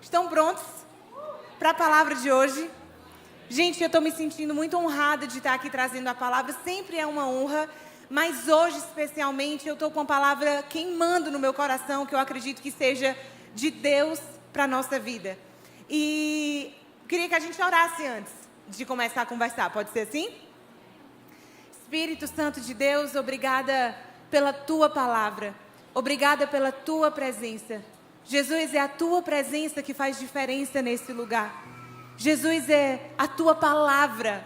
Estão prontos para a palavra de hoje? Gente, eu estou me sentindo muito honrada de estar aqui trazendo a palavra. Sempre é uma honra, mas hoje especialmente eu estou com a palavra queimando no meu coração, que eu acredito que seja de Deus para a nossa vida. E queria que a gente orasse antes de começar a conversar. Pode ser assim? Espírito Santo de Deus, obrigada pela Tua palavra. Obrigada pela Tua presença. Jesus, é a Tua presença que faz diferença nesse lugar. Jesus, é a Tua palavra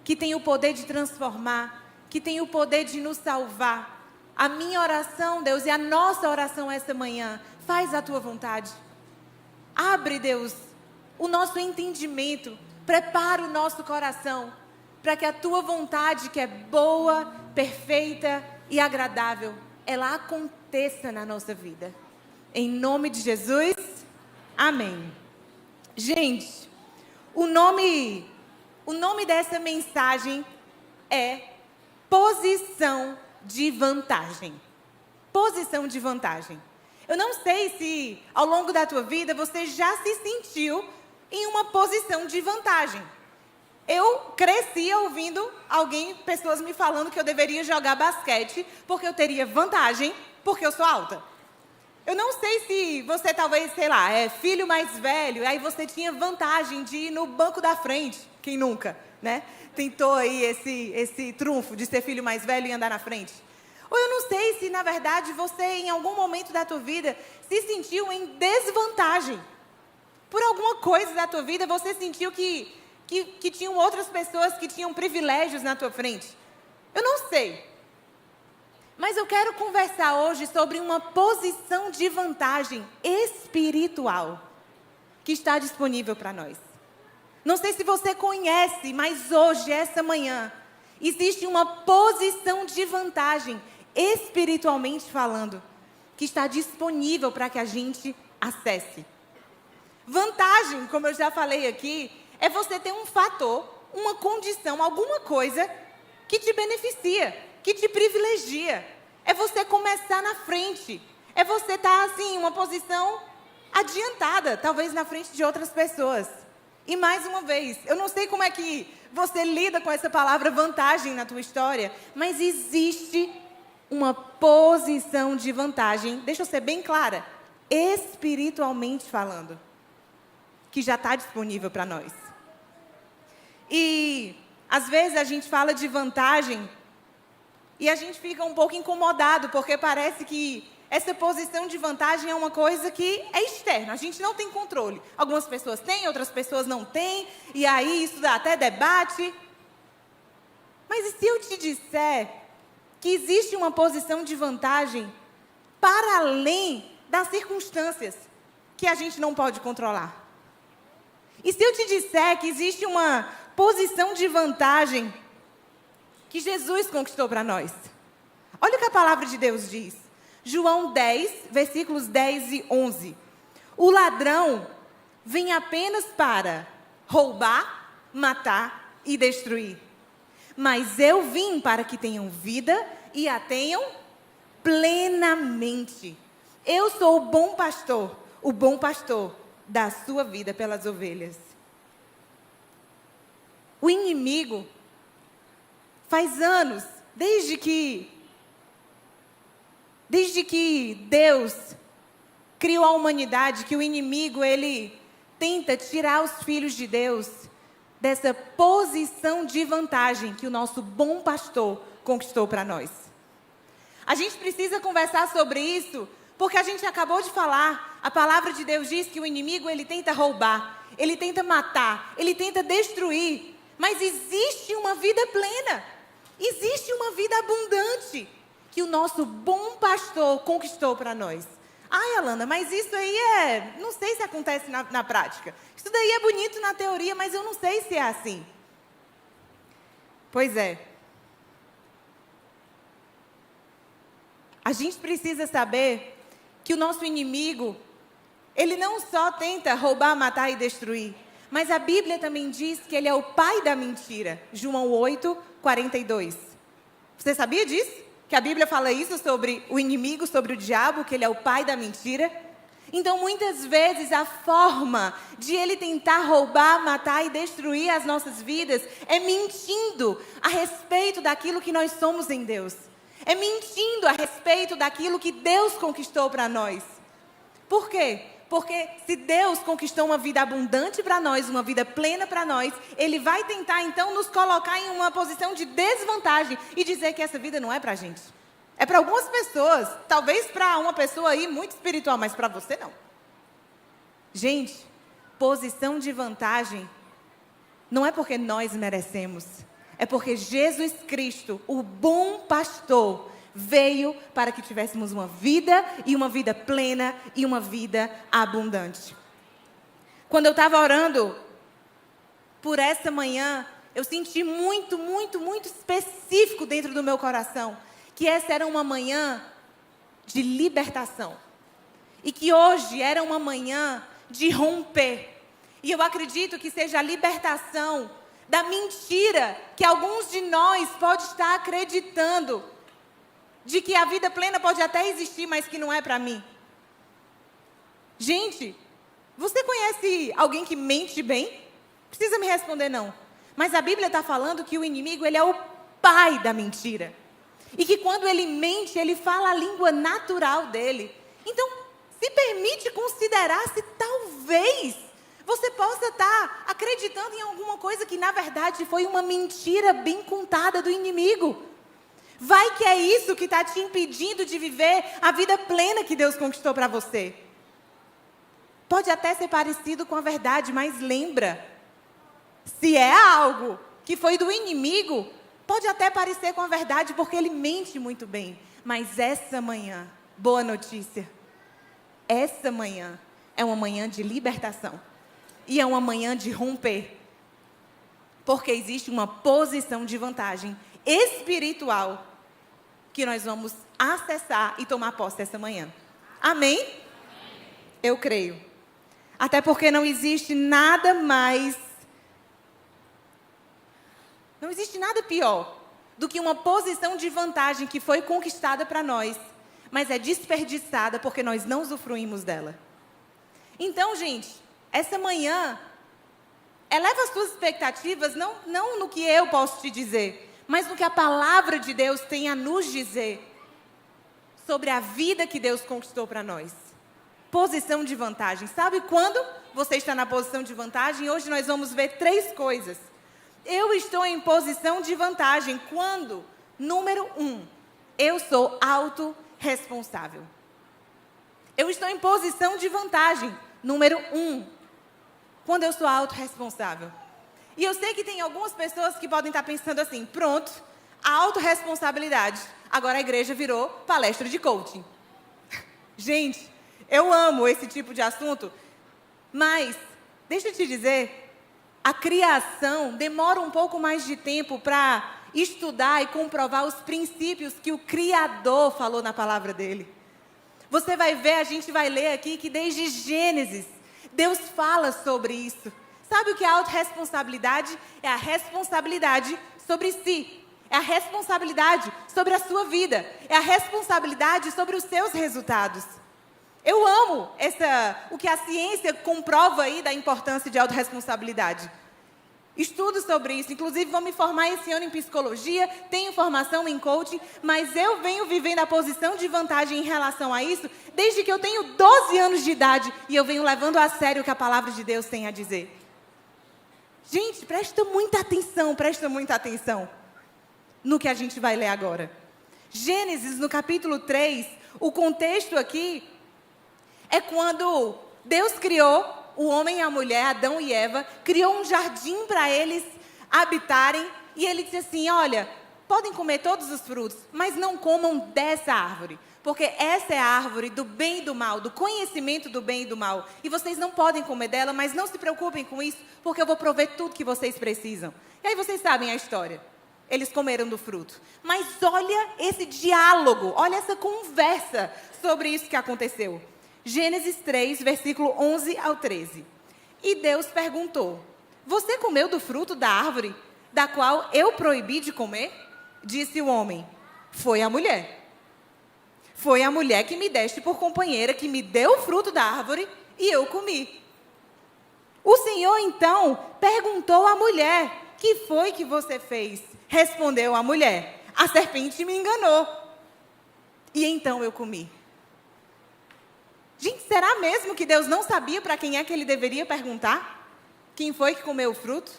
que tem o poder de transformar, que tem o poder de nos salvar. A minha oração, Deus, e a nossa oração esta manhã, faz a Tua vontade. Abre, Deus, o nosso entendimento, prepara o nosso coração, para que a Tua vontade, que é boa, perfeita e agradável, ela aconteça na nossa vida. Em nome de Jesus, amém. Gente, o nome dessa mensagem é posição de vantagem. Posição de vantagem. Eu não sei se ao longo da tua vida você já se sentiu em uma posição de vantagem. Eu cresci ouvindo pessoas me falando que eu deveria jogar basquete porque eu teria vantagem, porque eu sou alta. Eu não sei se você talvez, sei lá, é filho mais velho, aí você tinha vantagem de ir no banco da frente. Quem nunca, né? Tentou aí esse trunfo de ser filho mais velho e andar na frente. Ou eu não sei se, na verdade, você, em algum momento da tua vida, se sentiu em desvantagem. Por alguma coisa da tua vida, você sentiu que tinham outras pessoas que tinham privilégios na tua frente. Eu não sei. Mas eu quero conversar hoje sobre uma posição de vantagem espiritual que está disponível para nós. Não sei se você conhece, mas hoje, essa manhã, existe uma posição de vantagem, espiritualmente falando, que está disponível para que a gente acesse. Vantagem, como eu já falei aqui, é você ter um fator, uma condição, alguma coisa que te beneficia, que te privilegia. É você começar na frente. É você estar, assim, em uma posição adiantada, talvez na frente de outras pessoas. E mais uma vez, eu não sei como é que você lida com essa palavra vantagem na tua história, mas existe uma posição de vantagem, deixa eu ser bem clara, espiritualmente falando, que já está disponível para nós. E, às vezes, a gente fala de vantagem e a gente fica um pouco incomodado, porque parece que essa posição de vantagem é uma coisa que é externa, a gente não tem controle. Algumas pessoas têm, outras pessoas não têm, e aí isso dá até debate. Mas e se eu te disser que existe uma posição de vantagem para além das circunstâncias que a gente não pode controlar? E se eu te disser que existe uma posição de vantagem que Jesus conquistou para nós? Olha o que a palavra de Deus diz. João 10, versículos 10 e 11. O ladrão vem apenas para roubar, matar e destruir. Mas eu vim para que tenham vida e a tenham plenamente. Eu sou o bom pastor da sua vida pelas ovelhas. O inimigo faz anos, desde que Deus criou a humanidade, que o inimigo, ele tenta tirar os filhos de Deus dessa posição de vantagem que o nosso bom pastor conquistou para nós. A gente precisa conversar sobre isso, porque a gente acabou de falar, a palavra de Deus diz que o inimigo, ele tenta roubar, ele tenta matar, ele tenta destruir, mas existe uma vida plena, existe uma vida abundante, que o nosso bom pastor conquistou para nós. Ai, Alana, mas isso aí não sei se acontece na prática. Isso daí é bonito na teoria, mas eu não sei se é assim. Pois é. A gente precisa saber que o nosso inimigo, ele não só tenta roubar, matar e destruir, mas a Bíblia também diz que ele é o pai da mentira. João 8, 42. Você sabia disso? Que a Bíblia fala isso sobre o inimigo, sobre o diabo, que ele é o pai da mentira. Então, muitas vezes, a forma de ele tentar roubar, matar e destruir as nossas vidas é mentindo a respeito daquilo que nós somos em Deus. É mentindo a respeito daquilo que Deus conquistou para nós. Por quê? Porque se Deus conquistou uma vida abundante para nós, uma vida plena para nós, Ele vai tentar, então, nos colocar em uma posição de desvantagem e dizer que essa vida não é para a gente. É para algumas pessoas, talvez para uma pessoa aí muito espiritual, mas para você não. Gente, posição de vantagem não é porque nós merecemos, é porque Jesus Cristo, o bom pastor, veio para que tivéssemos uma vida e uma vida plena e uma vida abundante. Quando eu estava orando por essa manhã, eu senti muito específico dentro do meu coração que essa era uma manhã de libertação. E que hoje era uma manhã de romper. E eu acredito que seja a libertação da mentira que alguns de nós pode estar acreditando. De que a vida plena pode até existir, mas que não é para mim. Gente, você conhece alguém que mente bem? Não precisa me responder não. Mas a Bíblia está falando que o inimigo, ele é o pai da mentira. E que quando ele mente, ele fala a língua natural dele. Então, se permite considerar se talvez você possa estar acreditando em alguma coisa que na verdade foi uma mentira bem contada do inimigo. Vai que é isso que está te impedindo de viver a vida plena que Deus conquistou para você. Pode até ser parecido com a verdade, mas lembra, se é algo que foi do inimigo, pode até parecer com a verdade, porque ele mente muito bem. Mas essa manhã, boa notícia, essa manhã é uma manhã de libertação. E é uma manhã de romper. Porque existe uma posição de vantagem espiritual que nós vamos acessar e tomar posse essa manhã. Amém? Amém. Eu creio. Até porque não existe nada pior do que uma posição de vantagem que foi conquistada para nós, mas é desperdiçada porque nós não usufruímos dela. Então, gente, essa manhã, eleva as suas expectativas, não no que eu posso te dizer, mas no que a palavra de Deus tem a nos dizer sobre a vida que Deus conquistou para nós. Posição de vantagem. Sabe quando você está na posição de vantagem? Hoje nós vamos ver 3 coisas. Eu estou em posição de vantagem quando, número 1, eu sou autorresponsável. Eu estou em posição de vantagem, número 1, quando eu sou autorresponsável. E eu sei que tem algumas pessoas que podem estar pensando assim, pronto, a autorresponsabilidade. Agora a igreja virou palestra de coaching. Gente, eu amo esse tipo de assunto, mas, deixa eu te dizer, a criação demora um pouco mais de tempo para estudar e comprovar os princípios que o Criador falou na palavra dele. Você vai ver, a gente vai ler aqui que desde Gênesis, Deus fala sobre isso. Sabe o que é autorresponsabilidade? É a responsabilidade sobre si. É a responsabilidade sobre a sua vida. É a responsabilidade sobre os seus resultados. Eu amo o que a ciência comprova aí da importância de autorresponsabilidade. Estudo sobre isso, inclusive vou me formar esse ano em psicologia, tenho formação em coaching, mas eu venho vivendo a posição de vantagem em relação a isso desde que eu tenho 12 anos de idade e eu venho levando a sério o que a palavra de Deus tem a dizer. Gente, presta muita atenção no que a gente vai ler agora. Gênesis, no capítulo 3, o contexto aqui é quando Deus criou o homem e a mulher, Adão e Eva, criou um jardim para eles habitarem, e ele disse assim, olha, podem comer todos os frutos, mas não comam dessa árvore, porque essa é a árvore do bem e do mal, do conhecimento do bem e do mal, e vocês não podem comer dela, mas não se preocupem com isso, porque eu vou prover tudo que vocês precisam. E aí vocês sabem a história, eles comeram do fruto, mas olha esse diálogo, olha essa conversa sobre isso que aconteceu. Gênesis 3, versículo 11 ao 13. E Deus perguntou, você comeu do fruto da árvore, da qual eu proibi de comer? Disse o homem, foi a mulher. Foi a mulher que me deste por companheira, que me deu o fruto da árvore e eu comi. O Senhor, então, perguntou à mulher: que foi que você fez? Respondeu a mulher: a serpente me enganou. E então eu comi. Gente, será mesmo que Deus não sabia para quem é que ele deveria perguntar? Quem foi que comeu o fruto?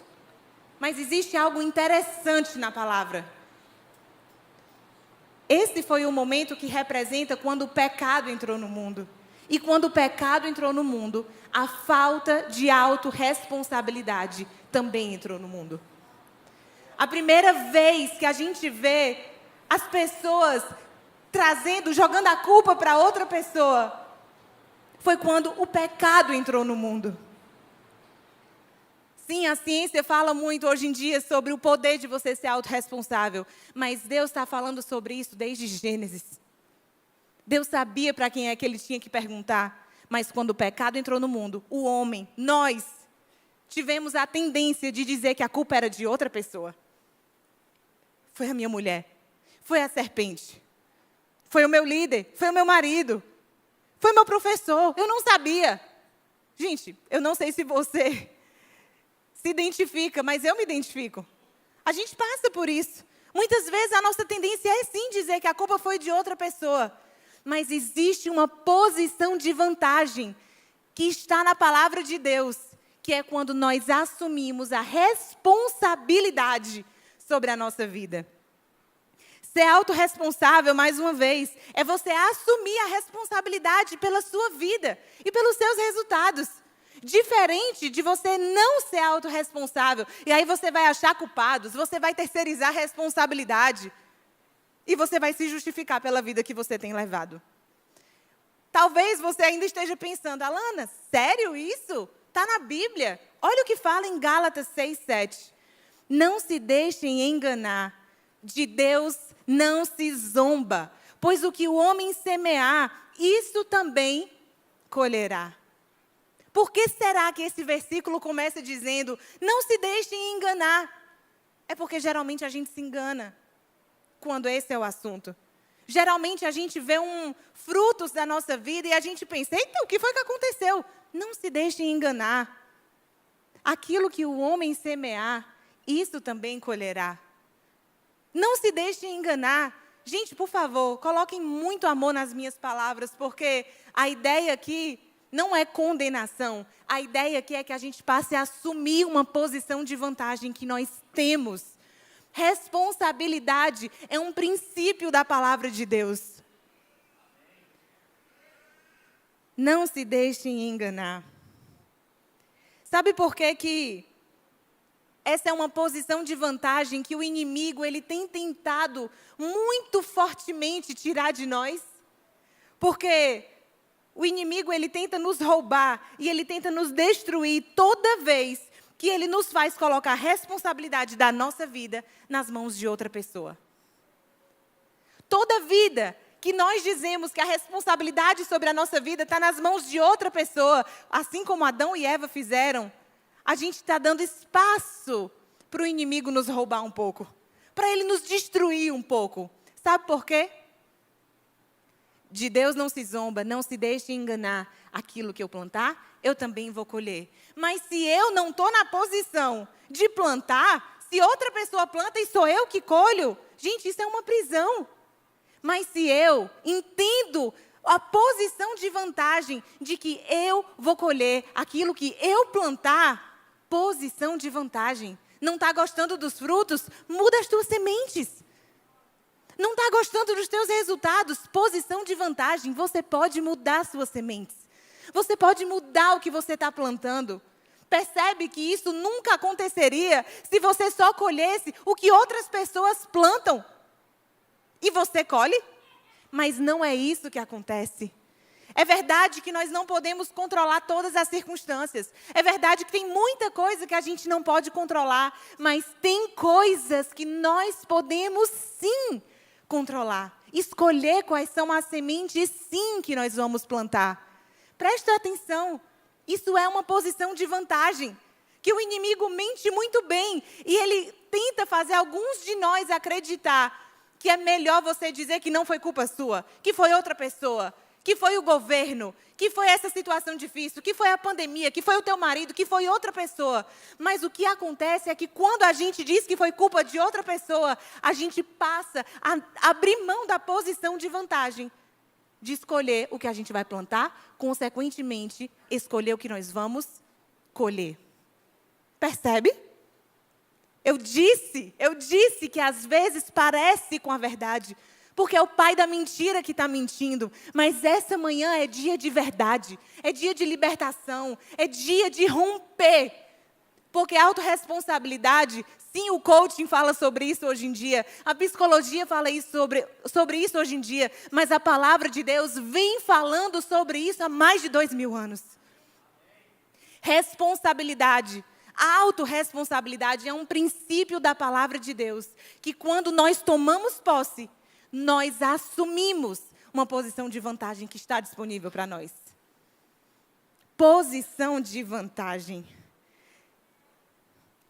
Mas existe algo interessante na palavra. Esse foi o momento que representa quando o pecado entrou no mundo. E quando o pecado entrou no mundo, a falta de autorresponsabilidade também entrou no mundo. A primeira vez que a gente vê as pessoas jogando a culpa para outra pessoa, foi quando o pecado entrou no mundo. Sim, a ciência fala muito hoje em dia sobre o poder de você ser autorresponsável, mas Deus está falando sobre isso desde Gênesis. Deus sabia para quem é que ele tinha que perguntar, mas quando o pecado entrou no mundo, o homem, nós, tivemos a tendência de dizer que a culpa era de outra pessoa. Foi a minha mulher, foi a serpente, foi o meu líder, foi o meu marido, foi o meu professor, eu não sabia. Gente, eu não sei se você se identifica, mas eu me identifico. A gente passa por isso. Muitas vezes a nossa tendência é sim dizer que a culpa foi de outra pessoa. Mas existe uma posição de vantagem que está na palavra de Deus, que é quando nós assumimos a responsabilidade sobre a nossa vida. Ser autorresponsável, mais uma vez, é você assumir a responsabilidade pela sua vida e pelos seus resultados. Diferente de você não ser autorresponsável, e aí você vai achar culpados, você vai terceirizar a responsabilidade e você vai se justificar pela vida que você tem levado. Talvez você ainda esteja pensando: Alana, sério isso? Está na Bíblia. Olha o que fala em Gálatas 6:7. Não se deixem enganar, de Deus não se zomba, pois o que o homem semear, isso também colherá. Por que será que esse versículo começa dizendo: não se deixem enganar? É porque geralmente a gente se engana quando esse é o assunto. Geralmente a gente vê frutos da nossa vida e a gente pensa: eita, o que foi que aconteceu? Não se deixem enganar. Aquilo que o homem semear, isso também colherá. Não se deixem enganar. Gente, por favor, coloquem muito amor nas minhas palavras, porque a ideia aqui não é condenação. A ideia aqui é que a gente passe a assumir uma posição de vantagem que nós temos. Responsabilidade é um princípio da palavra de Deus. Não se deixem enganar. Sabe por que essa é uma posição de vantagem que o inimigo ele tem tentado muito fortemente tirar de nós? Porque o inimigo ele tenta nos roubar e ele tenta nos destruir toda vez que ele nos faz colocar a responsabilidade da nossa vida nas mãos de outra pessoa. Toda vida que nós dizemos que a responsabilidade sobre a nossa vida está nas mãos de outra pessoa, assim como Adão e Eva fizeram, a gente está dando espaço para o inimigo nos roubar um pouco, para ele nos destruir um pouco. Sabe por quê? De Deus não se zomba, não se deixe enganar. Aquilo que eu plantar, eu também vou colher. Mas se eu não estou na posição de plantar, se outra pessoa planta e sou eu que colho, gente, isso é uma prisão. Mas se eu entendo a posição de vantagem de que eu vou colher aquilo que eu plantar, posição de vantagem. Não está gostando dos frutos? Muda as tuas sementes. Não está gostando dos teus resultados? Posição de vantagem. Você pode mudar suas sementes. Você pode mudar o que você está plantando. Percebe que isso nunca aconteceria se você só colhesse o que outras pessoas plantam. E você colhe? Mas não é isso que acontece. É verdade que nós não podemos controlar todas as circunstâncias. É verdade que tem muita coisa que a gente não pode controlar. Mas tem coisas que nós podemos sim controlar. Escolher quais são as sementes sim que nós vamos plantar. Presta atenção. Isso é uma posição de vantagem. Que o inimigo mente muito bem. E ele tenta fazer alguns de nós acreditar que é melhor você dizer que não foi culpa sua, que foi outra pessoa, que foi o governo, que foi essa situação difícil, que foi a pandemia, que foi o teu marido, que foi outra pessoa. Mas o que acontece é que quando a gente diz que foi culpa de outra pessoa, a gente passa a abrir mão da posição de vantagem, de escolher o que a gente vai plantar, consequentemente, escolher o que nós vamos colher. Percebe? Eu disse que às vezes parece com a verdade, porque é o pai da mentira que está mentindo. Mas essa manhã é dia de verdade, é dia de libertação, é dia de romper. Porque a autorresponsabilidade, sim, o coaching fala sobre isso hoje em dia, a psicologia fala isso sobre isso hoje em dia, mas a palavra de Deus vem falando sobre isso há mais de 2000 anos. Responsabilidade. A autorresponsabilidade é um princípio da palavra de Deus, que quando nós tomamos posse, nós assumimos uma posição de vantagem que está disponível para nós. Posição de vantagem.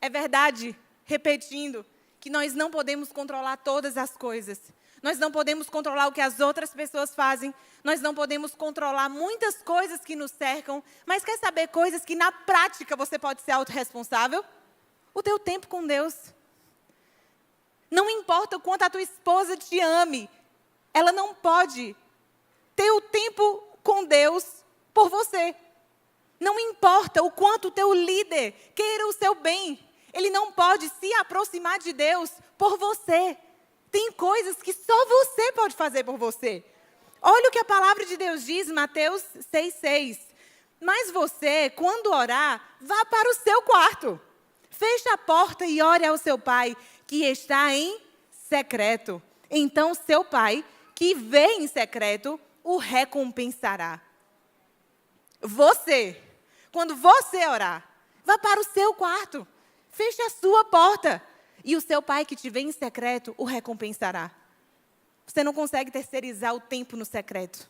É verdade, repetindo, que nós não podemos controlar todas as coisas. Nós não podemos controlar o que as outras pessoas fazem. Nós não podemos controlar muitas coisas que nos cercam. Mas quer saber coisas que na prática você pode ser autorresponsável? O teu tempo com Deus. Não importa o quanto a tua esposa te ame, ela não pode ter o tempo com Deus por você. Não importa o quanto o teu líder queira o seu bem, ele não pode se aproximar de Deus por você. Tem coisas que só você pode fazer por você. Olha o que a palavra de Deus diz, Mateus 6,6. Mas você, quando orar, vá para o seu quarto. Feche a porta e ore ao seu pai, que está em secreto. Então, seu pai, que vê em secreto, o recompensará. Você, quando você orar, vá para o seu quarto. Feche a sua porta. E o seu pai que te vê em secreto, o recompensará. Você não consegue terceirizar o tempo no secreto.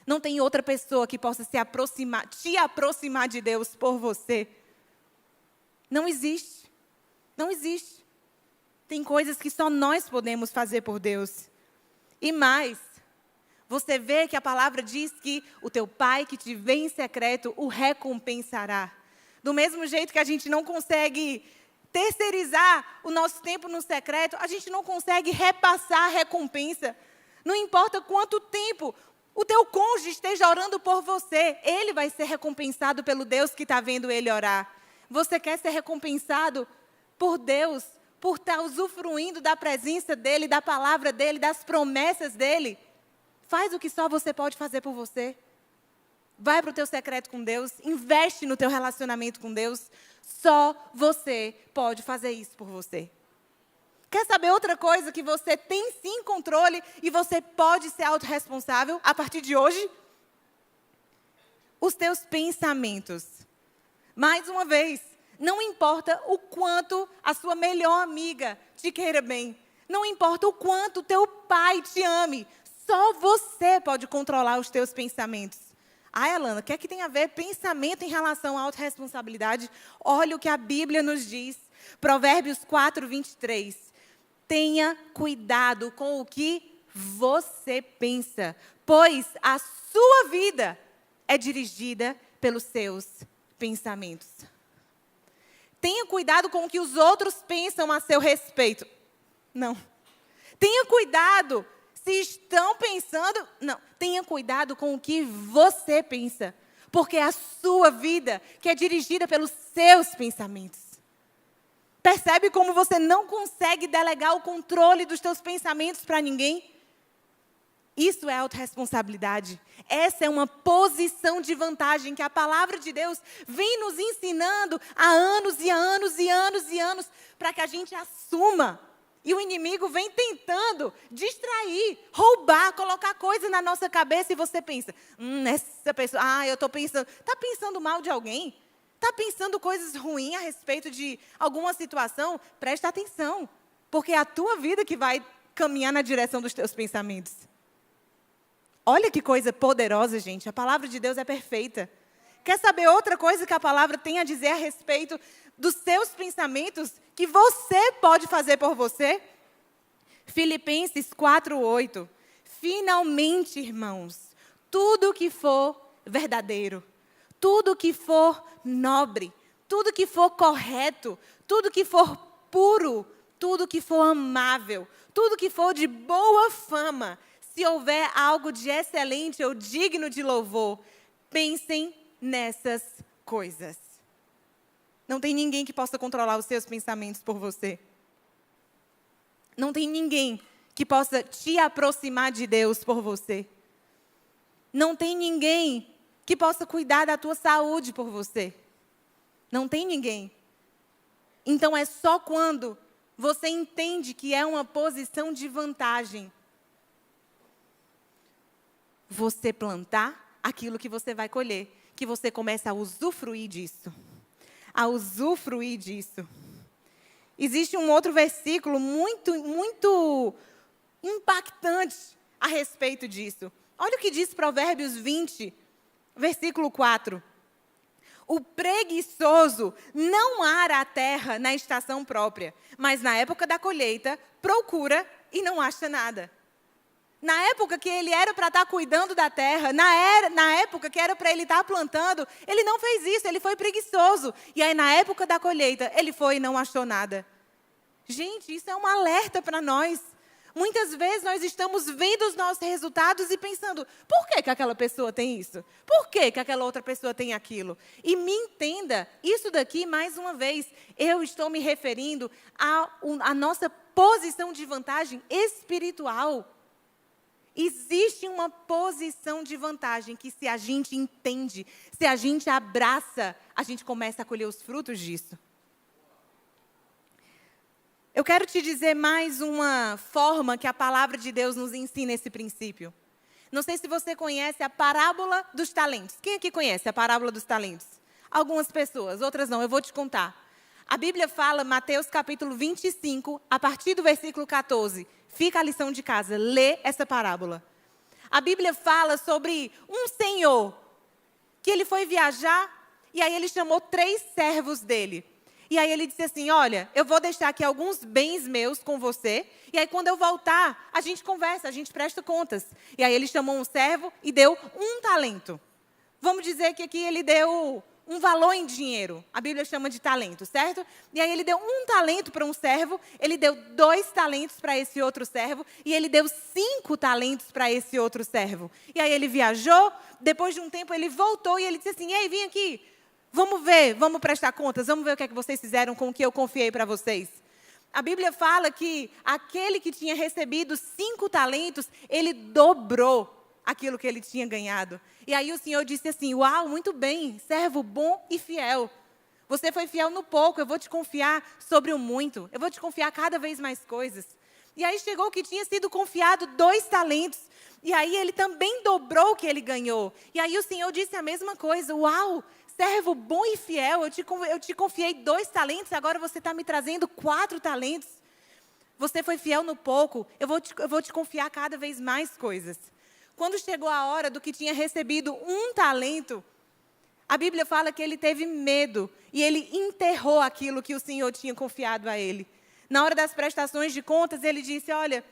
Não tem outra pessoa que possa te aproximar de Deus por você. Não existe. Não existe. Tem coisas que só nós podemos fazer por Deus. E mais, você vê que a palavra diz que o teu pai que te vê em secreto, o recompensará. Do mesmo jeito que a gente não consegue terceirizar o nosso tempo no secreto, a gente não consegue repassar a recompensa. Não importa quanto tempo o teu cônjuge esteja orando por você, ele vai ser recompensado pelo Deus que está vendo ele orar. Você quer ser recompensado por Deus, por estar usufruindo da presença dEle, da palavra dEle, das promessas dEle? Faz o que só você pode fazer por você. Vai para o teu secreto com Deus, investe no teu relacionamento com Deus. Só você pode fazer isso por você. Quer saber outra coisa que você tem sim controle e você pode ser autorresponsável a partir de hoje? Os teus pensamentos. Mais uma vez, não importa o quanto a sua melhor amiga te queira bem. Não importa o quanto o teu pai te ame. Só você pode controlar os teus pensamentos. Ah, Elana, o que é que tem a ver pensamento em relação à autorresponsabilidade? Olha o que a Bíblia nos diz. Provérbios 4:23. Tenha cuidado com o que você pensa, pois a sua vida é dirigida pelos seus pensamentos. Tenha cuidado com o que os outros pensam a seu respeito. Não. Tenha cuidado se estão pensando. Não. Tenha cuidado com o que você pensa, porque é a sua vida que é dirigida pelos seus pensamentos. Percebe como você não consegue delegar o controle dos teus pensamentos para ninguém? Isso é autorresponsabilidade. Essa é uma posição de vantagem que a palavra de Deus vem nos ensinando há anos e anos e anos e anos para que a gente assuma. E o inimigo vem tentando distrair, roubar, colocar coisa na nossa cabeça e você pensa, essa pessoa, eu estou pensando, está pensando mal de alguém? Está pensando coisas ruins a respeito de alguma situação? Presta atenção, porque é a tua vida que vai caminhar na direção dos teus pensamentos. Olha que coisa poderosa, gente. A palavra de Deus é perfeita. Quer saber outra coisa que a palavra tem a dizer a respeito dos seus pensamentos que você pode fazer por você? Filipenses 4:8. Finalmente, irmãos, tudo que for verdadeiro, tudo que for nobre, tudo que for correto, tudo que for puro, tudo que for amável, tudo que for de boa fama, se houver algo de excelente ou digno de louvor, pensem nessas coisas. Não tem ninguém que possa controlar os seus pensamentos por você. Não tem ninguém que possa te aproximar de Deus por você. Não tem ninguém que possa cuidar da tua saúde por você. Não tem ninguém. Então é só quando você entende que é uma posição de vantagem você plantar aquilo que você vai colher, que você começa a usufruir disso. A usufruir disso. Existe um outro versículo muito impactante a respeito disso. Olha o que diz Provérbios 20, versículo 4. O preguiçoso não ara a terra na estação própria, mas na época da colheita procura e não acha nada. Na época que ele era para estar cuidando da terra, na época que era para ele estar plantando, ele não fez isso, ele foi preguiçoso. E aí na época da colheita, ele foi e não achou nada. Gente, isso é um alerta para nós. Muitas vezes nós estamos vendo os nossos resultados e pensando, por que aquela pessoa tem isso? Por que aquela outra pessoa tem aquilo? E me entenda, isso daqui, mais uma vez, eu estou me referindo à nossa posição de vantagem espiritual. Existe uma posição de vantagem que, se a gente entende, se a gente abraça, a gente começa a colher os frutos disso. Eu quero te dizer mais uma forma que a palavra de Deus nos ensina esse princípio. Não sei se você conhece a parábola dos talentos. Quem aqui conhece a parábola dos talentos? Algumas pessoas, outras não, eu vou te contar. A Bíblia fala, Mateus capítulo 25, a partir do versículo 14. Fica a lição de casa, lê essa parábola. A Bíblia fala sobre um senhor que ele foi viajar e aí ele chamou 3 servos dele. E aí ele disse assim, olha, eu vou deixar aqui alguns bens meus com você, e aí quando eu voltar, a gente conversa, a gente presta contas. E aí ele chamou um servo e deu 1 talento. Vamos dizer que aqui ele deu um valor em dinheiro. A Bíblia chama de talento, certo? E aí ele deu 1 talento para um servo, ele deu 2 talentos para esse outro servo, e ele deu 5 talentos para esse outro servo. E aí ele viajou, depois de um tempo ele voltou e ele disse assim, ei, vem aqui. Vamos ver, vamos prestar contas, vamos ver o que é que vocês fizeram com o que eu confiei para vocês. A Bíblia fala que aquele que tinha recebido 5 talentos, ele dobrou aquilo que ele tinha ganhado. E aí o Senhor disse assim, uau, muito bem, servo bom e fiel. Você foi fiel no pouco, eu vou te confiar sobre o muito. Eu vou te confiar cada vez mais coisas. E aí chegou o que tinha sido confiado 2 talentos. E aí ele também dobrou o que ele ganhou. E aí o Senhor disse a mesma coisa, uau, servo bom e fiel, eu te confiei 2 talentos, agora você está me trazendo 4 talentos. Você foi fiel no pouco, eu vou te confiar cada vez mais coisas. Quando chegou a hora do que tinha recebido 1 talento, a Bíblia fala que ele teve medo e ele enterrou aquilo que o Senhor tinha confiado a ele. Na hora das prestações de contas, ele disse, olha,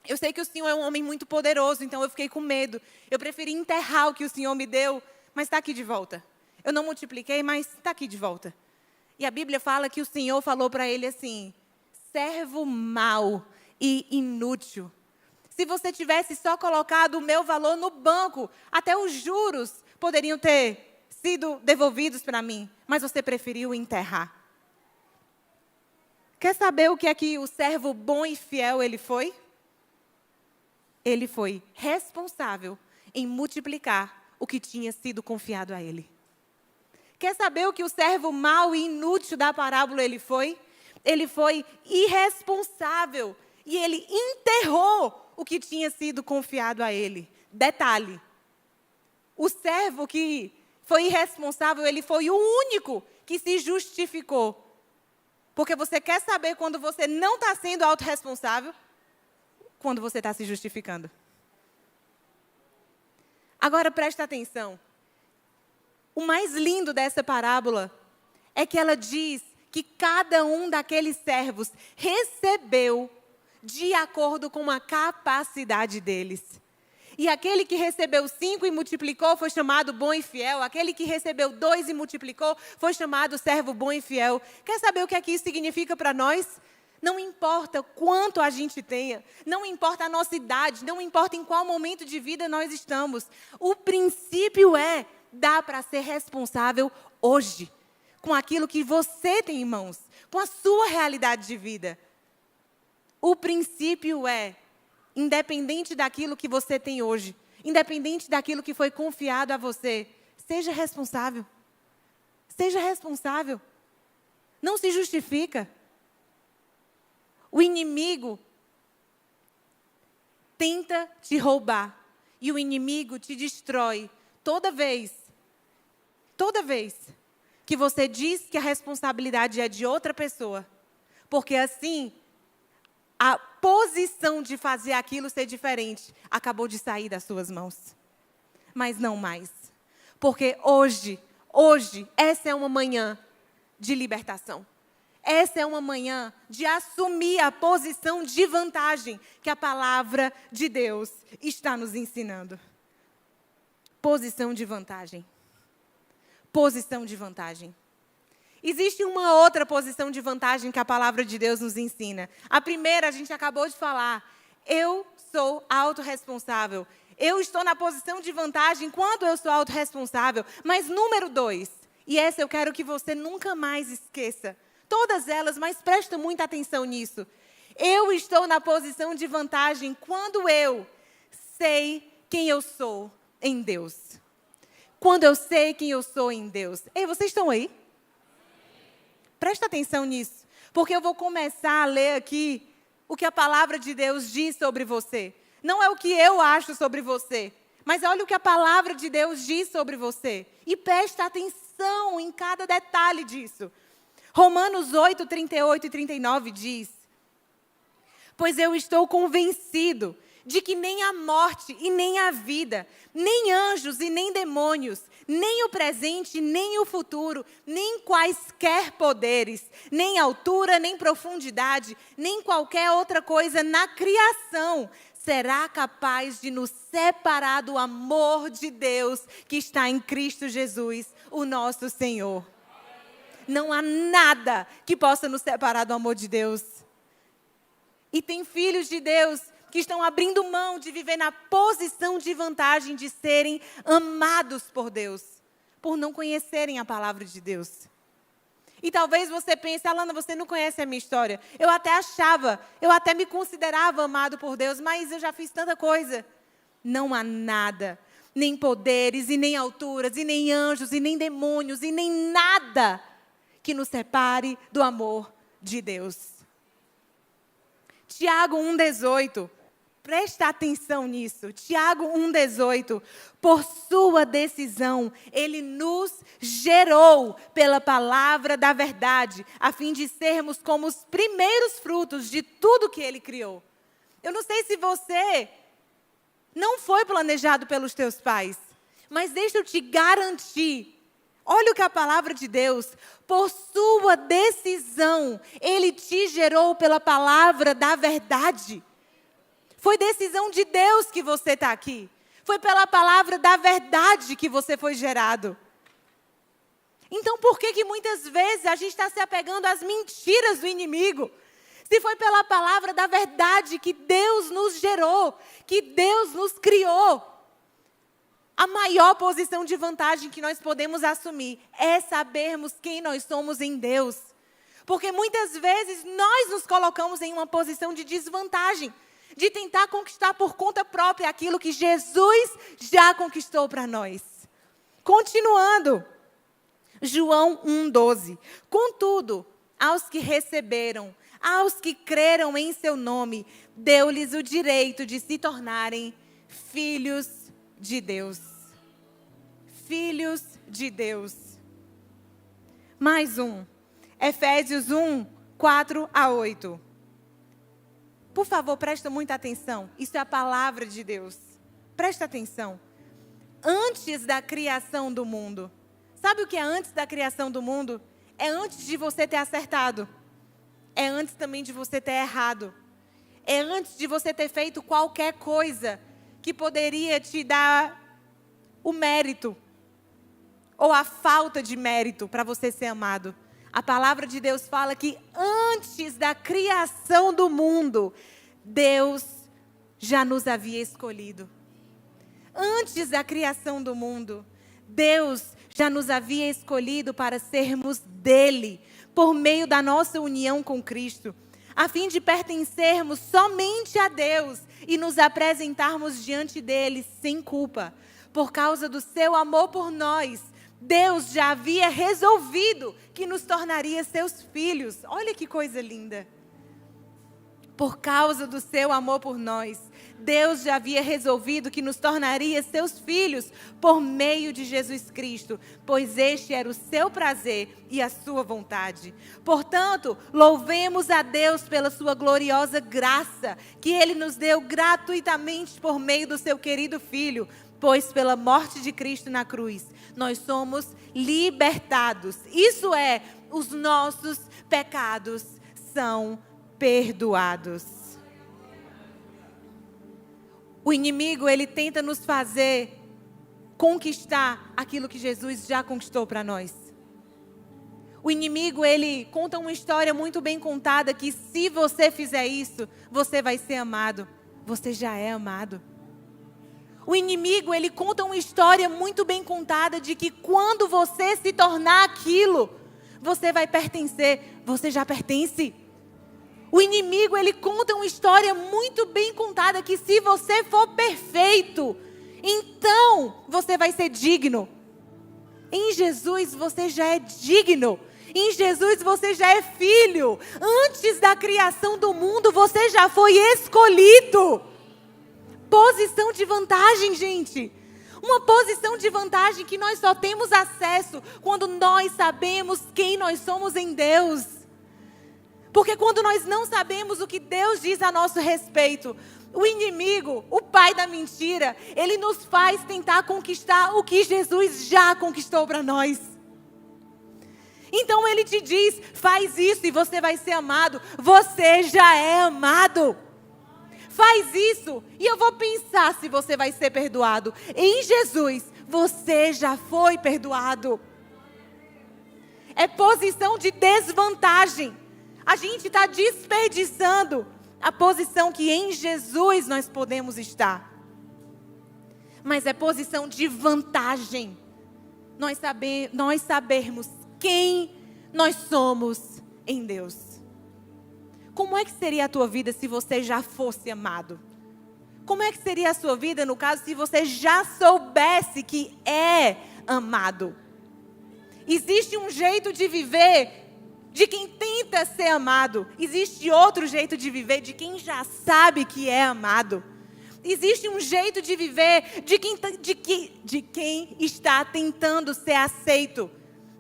eu sei que o Senhor é um homem muito poderoso, então eu fiquei com medo. Eu preferi enterrar o que o Senhor me deu, mas está aqui de volta. Eu não multipliquei, mas está aqui de volta. E a Bíblia fala que o Senhor falou para ele assim, servo mau e inútil. Se você tivesse só colocado o meu valor no banco, até os juros poderiam ter sido devolvidos para mim, mas você preferiu enterrar. Quer saber o que é que o servo bom e fiel ele foi? Ele foi responsável em multiplicar o que tinha sido confiado a ele. Quer saber o que o servo mau e inútil da parábola ele foi? Ele foi irresponsável e ele enterrou o que tinha sido confiado a ele. Detalhe, o servo que foi irresponsável, ele foi o único que se justificou. Porque você quer saber quando você não está sendo autorresponsável? Quando você está se justificando. Agora presta atenção. O mais lindo dessa parábola é que ela diz que cada um daqueles servos recebeu de acordo com a capacidade deles. E aquele que recebeu 5 e multiplicou foi chamado bom e fiel. Aquele que recebeu 2 e multiplicou foi chamado servo bom e fiel. Quer saber o que é que isso significa para nós? Não importa quanto a gente tenha, não importa a nossa idade, não importa em qual momento de vida nós estamos. O princípio é, dá para ser responsável hoje, com aquilo que você tem em mãos, com a sua realidade de vida. O princípio é, independente daquilo que você tem hoje, independente daquilo que foi confiado a você, seja responsável. Seja responsável. Não se justifica. O inimigo tenta te roubar e o inimigo te destrói toda vez que você diz que a responsabilidade é de outra pessoa, porque assim a posição de fazer aquilo ser diferente acabou de sair das suas mãos. Mas não mais, porque hoje, essa é uma manhã de libertação. Essa é uma manhã de assumir a posição de vantagem que a palavra de Deus está nos ensinando. Posição de vantagem. Posição de vantagem. Existe uma outra posição de vantagem que a palavra de Deus nos ensina. A primeira, a gente acabou de falar. Eu sou autorresponsável. Eu estou na posição de vantagem quando eu sou autorresponsável. Mas número 2, e essa eu quero que você nunca mais esqueça. Todas elas, mas presta muita atenção nisso. Eu estou na posição de vantagem quando eu sei quem eu sou em Deus. Quando eu sei quem eu sou em Deus. Ei, vocês estão aí? Presta atenção nisso, porque eu vou começar a ler aqui o que a palavra de Deus diz sobre você. Não é o que eu acho sobre você, mas olha o que a palavra de Deus diz sobre você. E presta atenção em cada detalhe disso. Romanos 8, 38 e 39 diz: pois eu estou convencido de que nem a morte e nem a vida, nem anjos e nem demônios, nem o presente, nem o futuro, nem quaisquer poderes, nem altura, nem profundidade, nem qualquer outra coisa na criação será capaz de nos separar do amor de Deus que está em Cristo Jesus, o nosso Senhor. Não há nada que possa nos separar do amor de Deus. E tem filhos de Deus que estão abrindo mão de viver na posição de vantagem de serem amados por Deus, por não conhecerem a palavra de Deus. E talvez você pense: Alana, você não conhece a minha história. Eu até me considerava amado por Deus, mas eu já fiz tanta coisa. Não há nada, nem poderes, e nem alturas, e nem anjos, e nem demônios, e nem nada que nos separe do amor de Deus. Tiago 1,18. Presta atenção nisso. Tiago 1,18. Por sua decisão, ele nos gerou pela palavra da verdade, a fim de sermos como os primeiros frutos de tudo que ele criou. Eu não sei se você não foi planejado pelos teus pais, mas deixa eu te garantir. Olha o que a palavra de Deus, por sua decisão, ele te gerou pela palavra da verdade. Foi decisão de Deus que você está aqui. Foi pela palavra da verdade que você foi gerado. Então, por que muitas vezes a gente está se apegando às mentiras do inimigo? Se foi pela palavra da verdade que Deus nos gerou, que Deus nos criou. A maior posição de vantagem que nós podemos assumir é sabermos quem nós somos em Deus. Porque muitas vezes nós nos colocamos em uma posição de desvantagem, de tentar conquistar por conta própria aquilo que Jesus já conquistou para nós. Continuando, João 1,12. Contudo, aos que receberam, aos que creram em seu nome, deu-lhes o direito de se tornarem filhos de Deus. Filhos de Deus. Mais um. Efésios 1, 4 a 8. Por favor, presta muita atenção. Isso é a palavra de Deus. Presta atenção. Antes da criação do mundo. Sabe o que é antes da criação do mundo? É antes de você ter acertado. É antes também de você ter errado. É antes de você ter feito qualquer coisa que poderia te dar o mérito ou a falta de mérito para você ser amado. A palavra de Deus fala que antes da criação do mundo, Deus já nos havia escolhido. Antes da criação do mundo, Deus já nos havia escolhido para sermos dele, por meio da nossa união com Cristo, a fim de pertencermos somente a Deus e nos apresentarmos diante dele sem culpa. Por causa do seu amor por nós, Deus já havia resolvido que nos tornaria seus filhos. Olha que coisa linda. Por causa do seu amor por nós, Deus já havia resolvido que nos tornaria seus filhos por meio de Jesus Cristo, pois este era o seu prazer e a sua vontade. Portanto, louvemos a Deus pela sua gloriosa graça, que Ele nos deu gratuitamente por meio do seu querido Filho, pois pela morte de Cristo na cruz, nós somos libertados. Isso é, os nossos pecados são perdoados. O inimigo, ele tenta nos fazer conquistar aquilo que Jesus já conquistou para nós. O inimigo, ele conta uma história muito bem contada que se você fizer isso, você vai ser amado. Você já é amado. O inimigo, ele conta uma história muito bem contada de que quando você se tornar aquilo, você vai pertencer. Você já pertence. O inimigo, ele conta uma história muito bem contada que se você for perfeito, então você vai ser digno. Em Jesus você já é digno. Em Jesus você já é filho. Antes da criação do mundo você já foi escolhido. Posição de vantagem, gente. Uma posição de vantagem que nós só temos acesso quando nós sabemos quem nós somos em Deus. Porque quando nós não sabemos o que Deus diz a nosso respeito, o inimigo, o pai da mentira, ele nos faz tentar conquistar o que Jesus já conquistou para nós. Então ele te diz, faz isso e você vai ser amado. Você já é amado. Faz isso e eu vou pensar se você vai ser perdoado. Em Jesus, você já foi perdoado. É posição de desvantagem. A gente está desperdiçando a posição que em Jesus nós podemos estar. Mas é posição de vantagem. Nós sabermos quem nós somos em Deus. Como é que seria a tua vida se você já fosse amado? Como é que seria a sua vida, no caso, se você já soubesse que é amado? Existe um jeito de viver de quem tenta ser amado. Existe outro jeito de viver de quem já sabe que é amado. Existe um jeito de viver de quem está tentando ser aceito.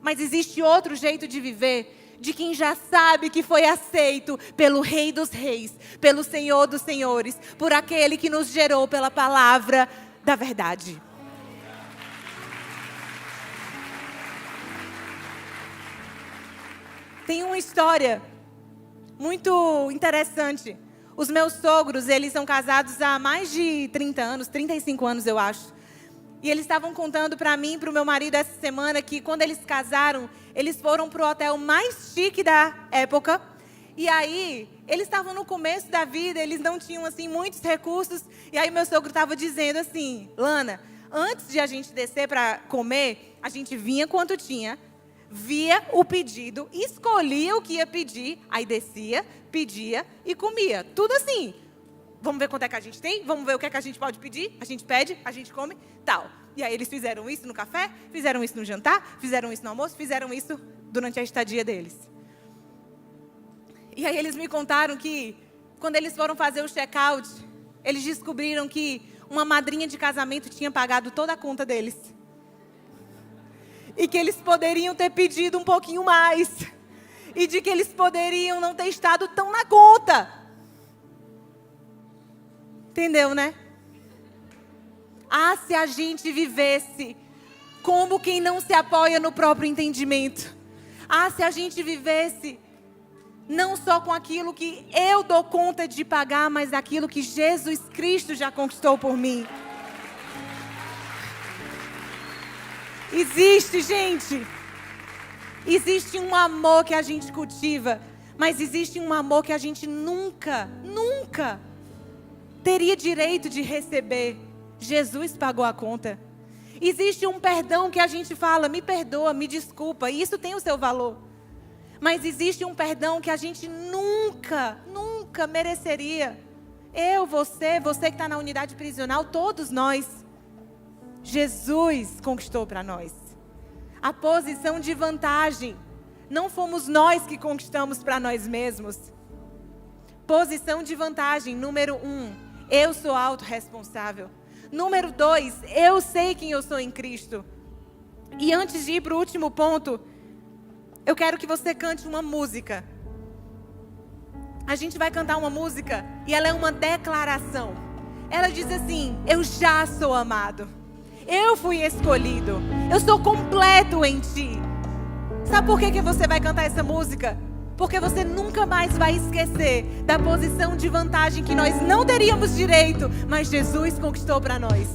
Mas existe outro jeito de viver de quem já sabe que foi aceito pelo Rei dos Reis, pelo Senhor dos Senhores, por aquele que nos gerou pela palavra da verdade. Tem uma história muito interessante. Os meus sogros, eles são casados há mais de 30 anos, 35 anos eu acho. E eles estavam contando para mim e para o meu marido essa semana que quando eles casaram, eles foram para o hotel mais chique da época. E aí, eles estavam no começo da vida, eles não tinham assim muitos recursos. E aí meu sogro estava dizendo assim, Lana, antes de a gente descer para comer, a gente vinha quanto tinha, via o pedido, escolhia o que ia pedir, aí descia, pedia e comia. Tudo assim. Vamos ver quanto é que a gente tem, vamos ver o que é que a gente pode pedir, a gente pede, a gente come, tal. E aí eles fizeram isso no café, fizeram isso no jantar, fizeram isso no almoço, fizeram isso durante a estadia deles. E aí eles me contaram que quando eles foram fazer o check-out, eles descobriram que uma madrinha de casamento tinha pagado toda a conta deles. E que eles poderiam ter pedido um pouquinho mais. E de que eles poderiam não ter estado tão na conta. Entendeu, né? Ah, se a gente vivesse como quem não se apoia no próprio entendimento. Ah, se a gente vivesse Não só com aquilo que eu dou conta de pagar, mas aquilo que Jesus Cristo já conquistou por mim. Existe um amor que a gente cultiva, mas existe um amor que a gente nunca teria direito de receber. Jesus pagou a conta. Existe um perdão que a gente fala, me perdoa, me desculpa, e isso tem o seu valor. Mas existe um perdão que a gente nunca mereceria. Eu, você que está na unidade prisional, todos nós. Jesus conquistou para nós. A posição de vantagem. Não fomos nós que conquistamos para nós mesmos. Posição de vantagem, número 1. Eu sou autorresponsável. Número 2, eu sei quem eu sou em Cristo. E antes de ir para o último ponto, eu quero que você cante uma música. A gente vai cantar uma música e ela é uma declaração. Ela diz assim: eu já sou amado. Eu fui escolhido. Eu sou completo em ti. Sabe por que você vai cantar essa música? Porque você nunca mais vai esquecer da posição de vantagem que nós não teríamos direito, mas Jesus conquistou para nós.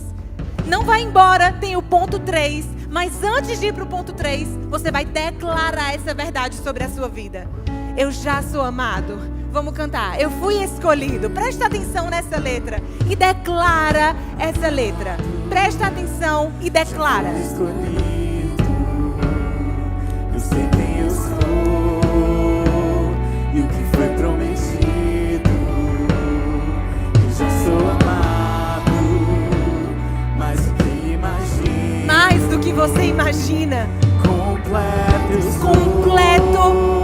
Não vai embora, tem o ponto 3, mas antes de ir para o ponto 3, você vai declarar essa verdade sobre a sua vida. Eu já sou amado. Vamos cantar. Eu fui escolhido. Presta atenção nessa letra e declara essa letra. Presta atenção e declara. Eu fui escolhido. Eu sei quem eu sou. E o que foi prometido, eu já sou amado, mais do que imagina. Mais do que você imagina. Completo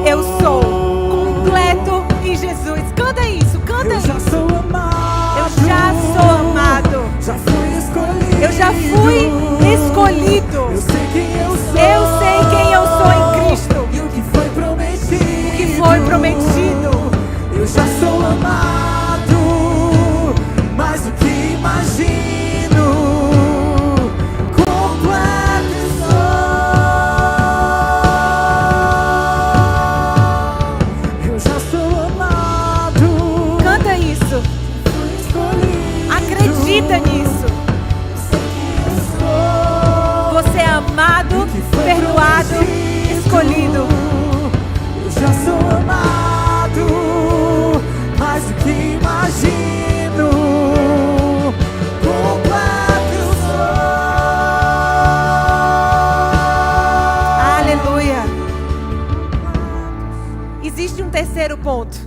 eu sou. Completo em Jesus. Canta isso, canta isso. Eu já sou amado. Eu já sou amado. Já fui escolhido. Eu já fui escolhido. Eu sei quem eu sou. Eu sei quem eu sou em Cristo. E o que foi prometido. O que foi prometido. Eu já sou amado, mais do que imagino. Completo sou. Eu já sou amado. Canta isso. Fui escolhido. Acredita nisso. Você é amado, perdoado, escolhido. Eu já sou amado, mais do que imagino. Completo sou. Aleluia. Existe um terceiro ponto.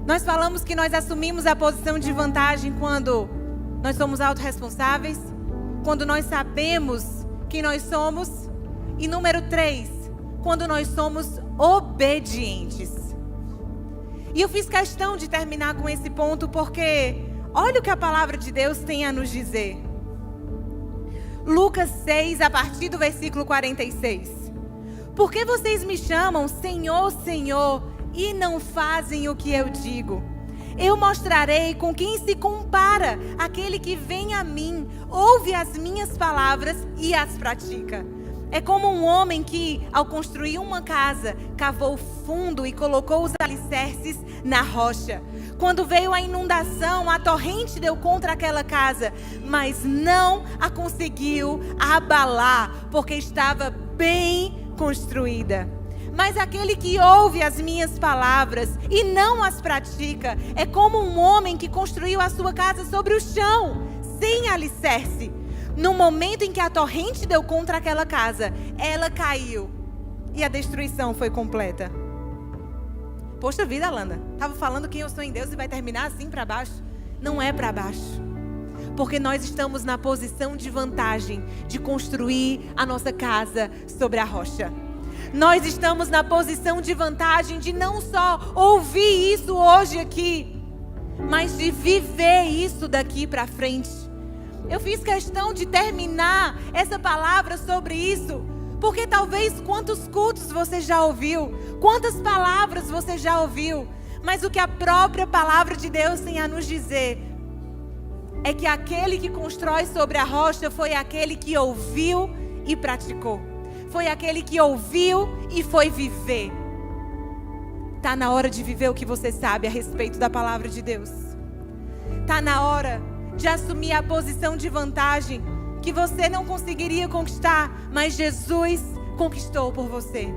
Nós falamos que nós assumimos a posição de vantagem quando nós somos autorresponsáveis, quando nós sabemos quem nós somos. E número 3, quando nós somos obedientes. E eu fiz questão de terminar com esse ponto porque olha o que a palavra de Deus tem a nos dizer. Lucas 6, a partir do versículo 46. Por que vocês me chamam Senhor, Senhor, e não fazem o que eu digo? Eu mostrarei com quem se compara aquele que vem a mim, ouve as minhas palavras e as pratica. É como um homem que, ao construir uma casa, cavou fundo e colocou os alicerces na rocha. Quando veio a inundação, a torrente deu contra aquela casa, mas não a conseguiu abalar, porque estava bem construída. Mas aquele que ouve as minhas palavras e não as pratica, é como um homem que construiu a sua casa sobre o chão, sem alicerce. No momento em que a torrente deu contra aquela casa, ela caiu e a destruição foi completa. Poxa vida, Alana, estava falando quem eu sou em Deus e vai terminar assim para baixo? Não é para baixo. Porque nós estamos na posição de vantagem de construir a nossa casa sobre a rocha. Nós estamos na posição de vantagem de não só ouvir isso hoje aqui, mas de viver isso daqui para frente. Eu fiz questão de terminar essa palavra sobre isso, porque talvez quantos cultos você já ouviu, quantas palavras você já ouviu, mas o que a própria palavra de Deus tem a nos dizer é que aquele que constrói sobre a rocha foi aquele que ouviu e praticou. Foi aquele que ouviu e foi viver. Tá na hora de viver o que você sabe a respeito da palavra de Deus. Tá na hora de assumir a posição de vantagem que você não conseguiria conquistar, mas Jesus conquistou por você.